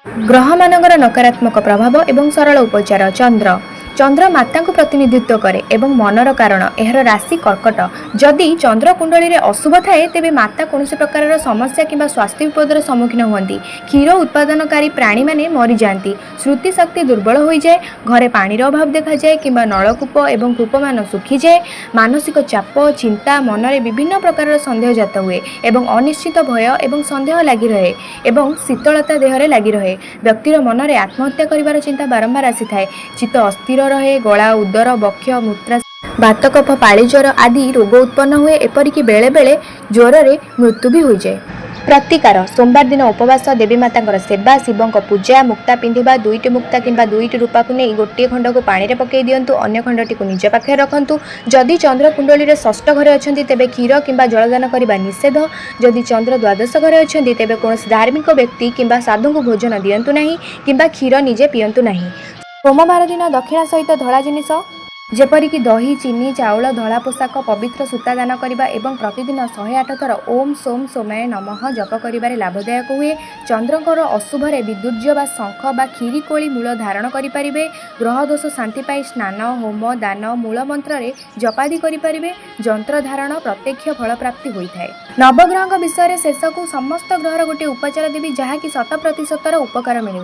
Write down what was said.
ग्रहमानଙ୍କର नकारात्मक प्रभाव एवं सरल उपचार। चंद्र चंद्र माता को प्रतिनिधित्व करे एवं मनर कारण एहर राशि कर्कट। जदि चंद्र कुंडली रे अशुभ थाए तेबे माता कौन प्रकार समस्या किंबा स्वास्थ्य विपदर सम्मुखीन हुअंती। क्षीर उत्पादनकारी प्राणी माने मरी जाती। श्रुति शक्ति दुर्बल हो जाए। घरे पानी अभाव देखा जाए किंबा नलकूप एवं कूपमान सुखी जाए। मानसिक चाप चिंता मनरे विभिन्न प्रकार सन्देह जात हुए एवं अनिश्चित भय एवं सन्देह लगी रहे एवं शीतलता देहरे लगी रहे। व्यक्तिर मनरे आत्महत्या करिवार चिंता बारंबार आसी थाए। चित्त अस्थिर रहे। गला उदर बक्ष मूत्रा बात कफ पाली ज्वर आदि रोग उत्पन्न हुए। एपरिक बेले बेले ज्वर रे मृत्यु भी हो जाए। प्रतिकार सोमवार दिन उपवास देवी माता सेवा शिवों पूजा मुक्ता पिंधिबा दुईटी मुक्ता किंबा दुईटी रूपा को नहीं गोटे खंड को पानी रे पकई दियंतु अन्य खंडटी को निज पाखे रखंतु। जदि चंद्र कुंडली रे षष्ठ घरे अछंती तेबे क्षीर किंबा जलदान करबा निषेध। जदि चंद्र द्वादश घरे अछंती तेबे कोनोसी धार्मिक व्यक्ति किंबा साधु को भोजन दियंतु नाही किंबा क्षीर निजे पियंतु नाही। सोमवार दिन दक्षिणा सहित धला जिनिस जेपरिक दही चीनी चाउल धला पोशाक पवित्र सूता दान करने एवं प्रतिदिन 108 थर ओम सोम सोमाय नमः जप करिबारे लाभदायक हुए। चंद्रकर अशुभरे विदुर्य बा शंख बा खीरी कोली मूल धारण करिपारिबे। ग्रह दोष शांति पाई स्नान होम दान मूल मंत्र रे जपादि करिपारिबे। जंत्र धारण प्रत्यक्ष फल प्राप्ति होइथाय। नवग्रह विषय शेष को समस्त ग्रहर गोटे उपचार देवी जहाँकि 100% उपकार मिलिବ।